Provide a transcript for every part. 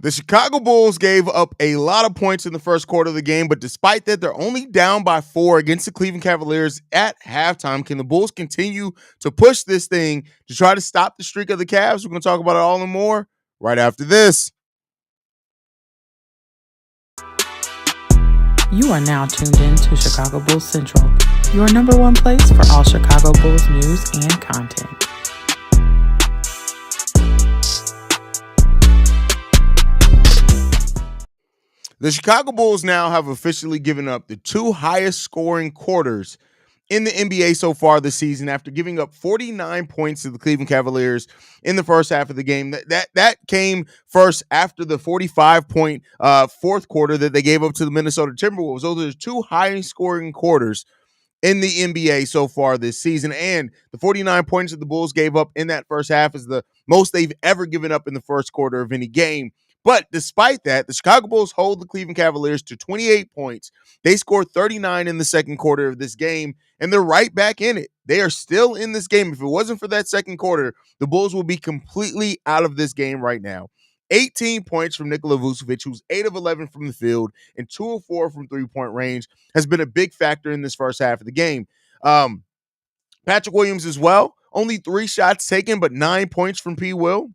The Chicago Bulls gave up a lot of points in the first quarter of the game, but despite that, they're only down by 4 against the Cleveland Cavaliers at halftime. Can the Bulls continue to push this thing to try to stop the streak of the Cavs? We're going to talk about it all and more right after this. You are now tuned in to Chicago Bulls Central, your number one place for all Chicago Bulls news and content. The Chicago Bulls now have officially given up the 2 highest scoring quarters in the NBA so far this season after giving up 49 points to the Cleveland Cavaliers in the first half of the game. That came first after the 45-point fourth quarter that they gave up to the Minnesota Timberwolves. Those are the 2 highest scoring quarters in the NBA so far this season. And the 49 points that the Bulls gave up in that first half is the most they've ever given up in the first quarter of any game. But despite that, the Chicago Bulls hold the Cleveland Cavaliers to 28 points. They scored 39 in the second quarter of this game, and they're right back in it. They are still in this game. If it wasn't for that second quarter, the Bulls will be completely out of this game right now. 18 points from Nikola Vucevic, who's 8 of 11 from the field and 2 of 4 from three-point range, has been a big factor in this first half of the game. Patrick Williams as well. Only 3 shots taken, but 9 points from P. Will.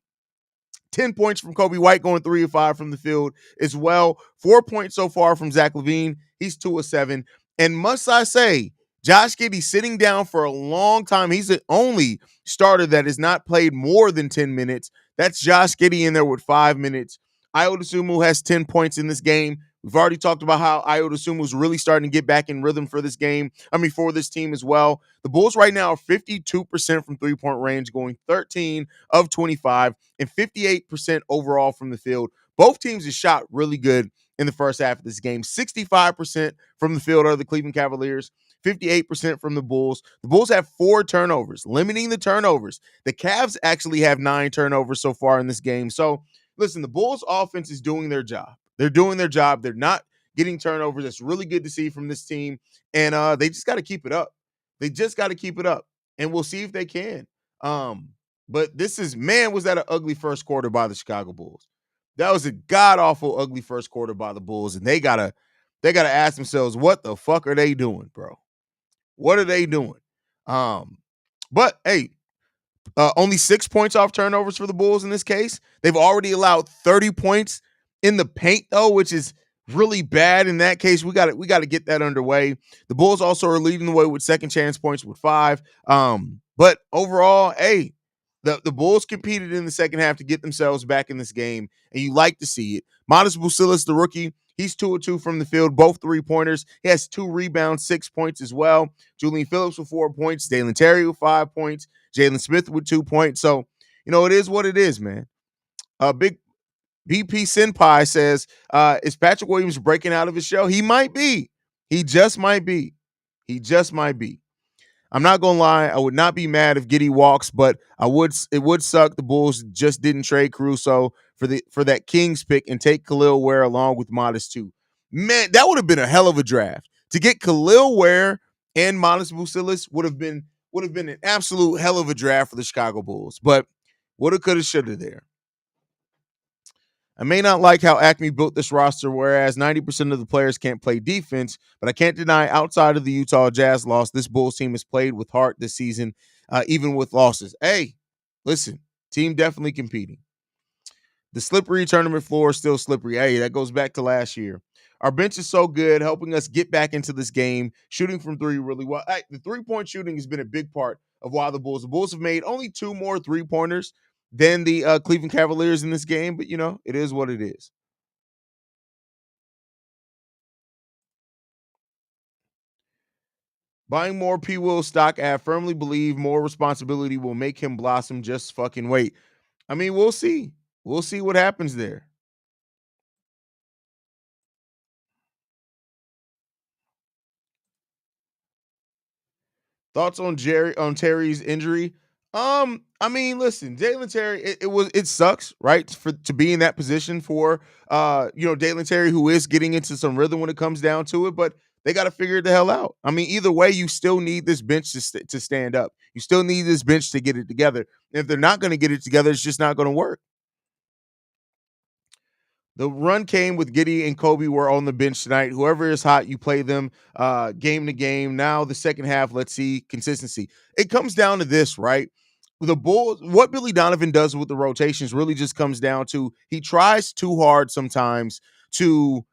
10 points from Kobe White, going 3 of 5 from the field as well. 4 points so far from Zach LaVine. He's 2 of 7. And must I say, Josh Giddey sitting down for a long time. He's the only starter that has not played more than 10 minutes. That's Josh Giddey in there with 5 minutes. Ayo Dosunmu has 10 points in this game. We've already talked about how Ayo Dosunmu is really starting to get back in rhythm for this game. For this team as well. The Bulls right now are 52% from three-point range, going 13 of 25 and 58% overall from the field. Both teams have shot really good in the first half of this game. 65% from the field are the Cleveland Cavaliers, 58% from the Bulls. The Bulls have 4 turnovers, limiting the turnovers. The Cavs actually have 9 turnovers so far in this game. So, listen, the Bulls offense is doing their job. They're doing their job. They're not getting turnovers. That's really good to see from this team. And they just got to keep it up. They just got to keep it up. And we'll see if they can. But was that an ugly first quarter by the Chicago Bulls? That was a god-awful ugly first quarter by the Bulls. And they gotta ask themselves, what the fuck are they doing, bro? What are they doing? But hey, only 6 points off turnovers for the Bulls in this case. They've already allowed 30 points in the paint, though, which is really bad in that case. We got to get that underway. The Bulls also are leading the way with second chance points with 5. But overall, hey, the Bulls competed in the second half to get themselves back in this game, and you like to see it. Modest Bucilis, the rookie, he's 2 of 2 from the field, both 3-pointers. He has 2 rebounds, 6 points as well. Julian Phillips with 4 points, Dalen Terry with 5 points, Jalen Smith with 2 points. So, it is what it is, man. Big BP Senpai says, is Patrick Williams breaking out of his show? He might be. He just might be. I'm not going to lie. I would not be mad if Giddey walks, but it would suck. The Bulls just didn't trade Caruso for that Kings pick and take Khalil Ware along with Modest too. Man, that would have been a hell of a draft. To get Khalil Ware and Modest Bucilis would have been an absolute hell of a draft for the Chicago Bulls. But woulda, coulda, shoulda there. I may not like how Acme built this roster, whereas 90% of the players can't play defense, but I can't deny outside of the Utah Jazz loss, this Bulls team has played with heart this season, even with losses. Hey, listen, team definitely competing. The slippery tournament floor is still slippery. Hey, that goes back to last year. Our bench is so good, helping us get back into this game, shooting from 3 really well. Hey, the 3-point shooting has been a big part of why the Bulls have made only 2 more 3-pointers than the Cleveland Cavaliers in this game, but it is what it is. Buying more P. Will stock, I firmly believe more responsibility will make him blossom. Just fucking wait. We'll see. We'll see what happens there. Thoughts on Terry's injury? Listen, Dalen Terry, it sucks, right? To be in that position for Dalen Terry, who is getting into some rhythm when it comes down to it, but they got to figure it the hell out. Either way, you still need this bench to stand up. You still need this bench to get it together. And if they're not going to get it together, it's just not going to work. The run came with Giddy and Kobe were on the bench tonight. Whoever is hot, you play them game to game. Now the second half, let's see consistency. It comes down to this, right? The Bulls, what Billy Donovan does with the rotations really just comes down to he tries too hard sometimes to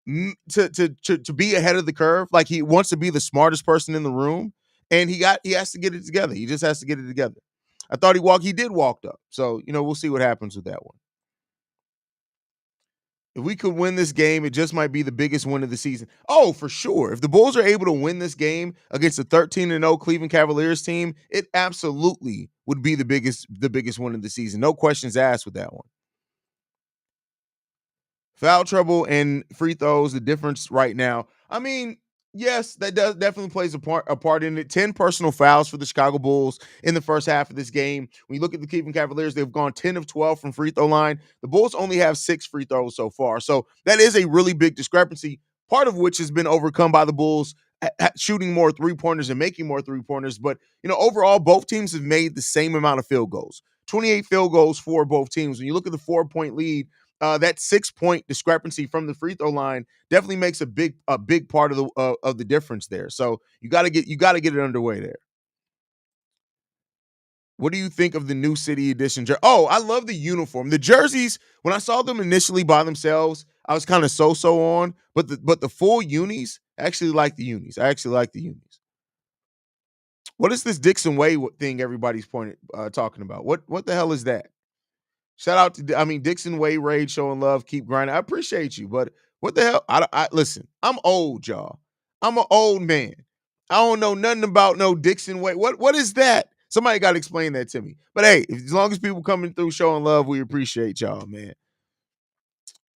to be ahead of the curve. Like he wants to be the smartest person in the room, and he has to get it together. He just has to get it together. I thought he did walked up. So we'll see what happens with that one. If we could win this game, it just might be the biggest win of the season. Oh, for sure. If the Bulls are able to win this game against a 13-0 Cleveland Cavaliers team, it absolutely would be the biggest win of the season. No questions asked with that one. Foul trouble and free throws, the difference right now. I mean, yes, that does definitely plays a part in it. 10 personal fouls for the Chicago Bulls in the first half of this game. When you look at the Cleveland Cavaliers, they've gone 10 of 12 from free throw line. The Bulls only have 6 free throws so far. So that is a really big discrepancy, part of which has been overcome by the Bulls shooting more three-pointers and making more three-pointers. But, overall, both teams have made the same amount of field goals. 28 field goals for both teams. When you look at the 4-point lead, that 6-point discrepancy from the free throw line definitely makes a big part of the difference there. So you got to get it underway there. What do you think of the new city edition jersey? Oh, I love the uniform. The jerseys, when I saw them initially by themselves, I was kind of so on, but the full unis, I actually like the unis. I actually like the unis. What is this Dixon Way thing everybody's talking about? What the hell is that? Shout out to Dixon Way Raid showing love, keep grinding. I appreciate you, but what the hell? I listen. I'm old, y'all. I'm an old man. I don't know nothing about no Dixon Way. What is that? Somebody got to explain that to me. But hey, as long as people coming through showing love, we appreciate y'all, man.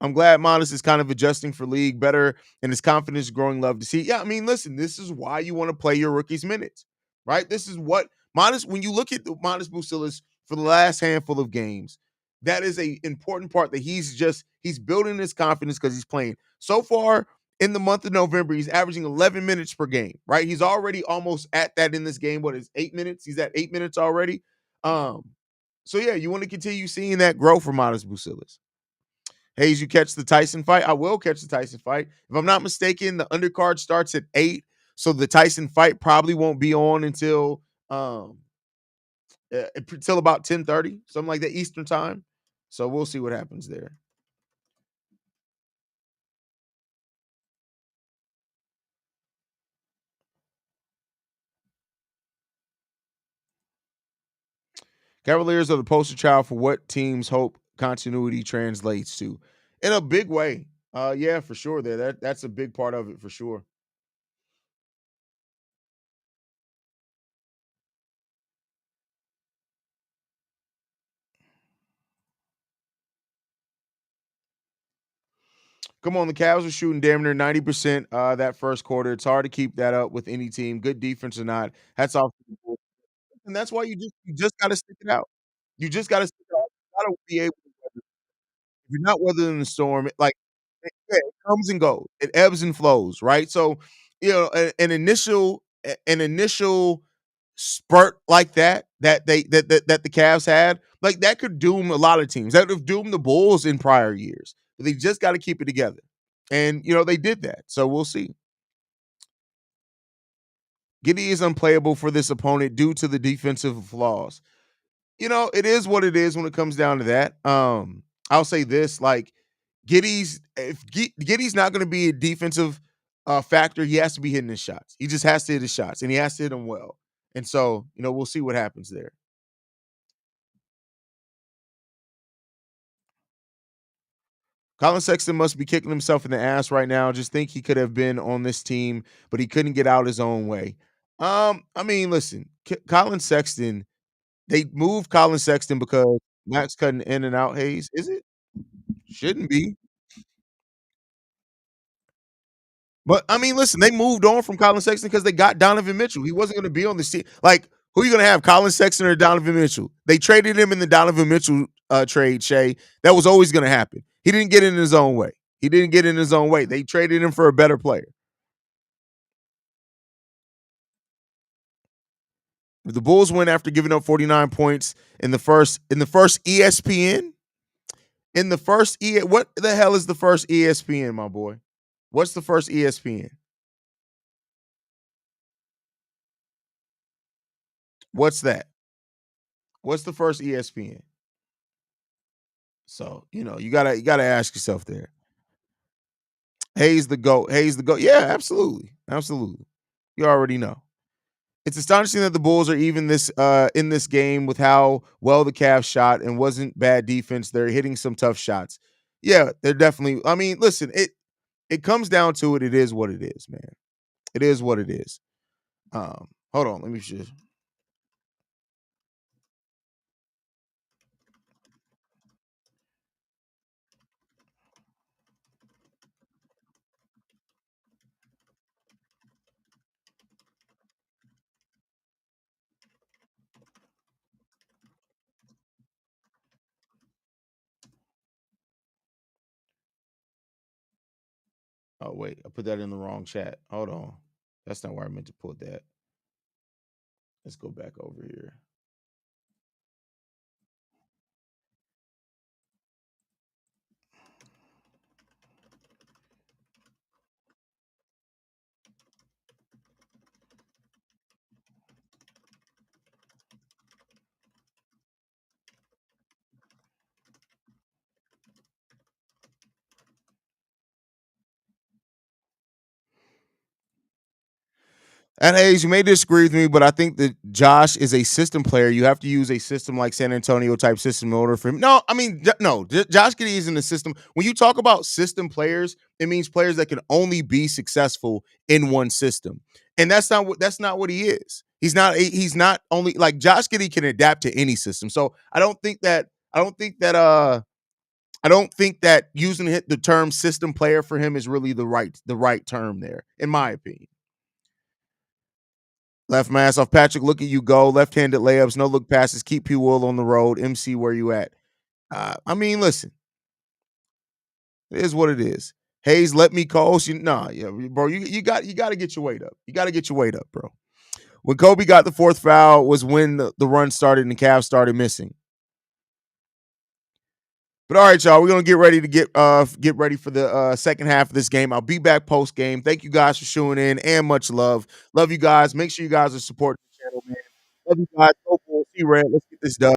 I'm glad Modest is kind of adjusting for league better and his confidence growing. Love to see. Yeah, listen, this is why you want to play your rookies minutes, right? This is what Modest, when you look at the Modest Bucilis for the last handful of games, that is a important part that he's building his confidence because he's playing. So far in the month of November, he's averaging 11 minutes per game, right? He's already almost at that in this game. What is 8 minutes? He's at 8 minutes already. Um, so yeah, you want to continue seeing that grow for Modest Bucilis. Haize, you catch the Tyson fight? I will catch the Tyson fight. If I'm not mistaken, the undercard starts at 8, so the Tyson fight probably won't be on until about 10:30, something like that Eastern time. So we'll see what happens there. Cavaliers are the poster child for what teams hope continuity translates to in a big way. Yeah, for sure. That's a big part of it for sure. Come on, the Cavs are shooting damn near 90% that first quarter. It's hard to keep that up with any team, good defense or not. Hats off to the Bulls. And that's why you just gotta stick it out. You just gotta stick it out. You gotta be able to weather. If you're not weathering the storm, yeah, it comes and goes. It ebbs and flows, right? So, an initial spurt like that the Cavs had, like that could doom a lot of teams. That would have doomed the Bulls in prior years. But they just got to keep it together. And they did that. So we'll see. Giddy is unplayable for this opponent due to the defensive flaws. It is what it is when it comes down to that. I'll say this: like Giddy's not going to be a defensive factor, he has to be hitting his shots. He just has to hit his shots, and he has to hit them well. And so, we'll see what happens there. Colin Sexton must be kicking himself in the ass right now. Just think he could have been on this team, but he couldn't get out his own way. Listen, Colin Sexton, they moved Colin Sexton because Max cutting in and out Hayes. Is it? Shouldn't be. But listen, they moved on from Colin Sexton because they got Donovan Mitchell. He wasn't going to be on the team. Like, who are you going to have, Colin Sexton or Donovan Mitchell? They traded him in the Donovan Mitchell trade, Shay. That was always going to happen. He didn't get in his own way. He didn't get in his own way. They traded him for a better player. The Bulls win after giving up 49 points in the first ESPN. In the first what the hell is the first ESPN, my boy? What's the first ESPN? What's that? What's the first ESPN? So, you gotta ask yourself there. Hayes the GOAT. Hayes the GOAT. Yeah, absolutely. Absolutely. You already know. It's astonishing that the Bulls are even this in this game with how well the Cavs shot and wasn't bad defense. They're hitting some tough shots. Yeah, they're definitely. I mean, listen, it comes down to it. It is what it is, man. It is what it is. Hold on, let me just. Oh wait, I put that in the wrong chat. Hold on, that's not where I meant to put that. Let's go back over here. At Hayes, you may disagree with me, but I think that Josh is a system player. You have to use a system like San Antonio type system in order for him. No, I mean, no, Josh Giddey isn't a system. When you talk about system players, it means players that can only be successful in one system, and that's not what he is. He's not only like Josh Giddey can adapt to any system. So I don't think that using the term system player for him is really the right term there, in my opinion. Left mass off Patrick. Look at you go. Left-handed layups, no look passes. Keep P. Will on the road. MC, where you at? I mean, listen, it is what it is. Hayes, let me coast. Nah, yeah, bro. You got to get your weight up. You got to get your weight up, bro. When Kobe got the fourth foul was when the run started and the Cavs started missing. But all right, y'all, we're gonna get ready to get ready for the second half of this game. I'll be back post game. Thank you guys for tuning in and much love. Love you guys. Make sure you guys are supporting the channel, man. Love you guys. Go Bulls. See red. Let's get this done.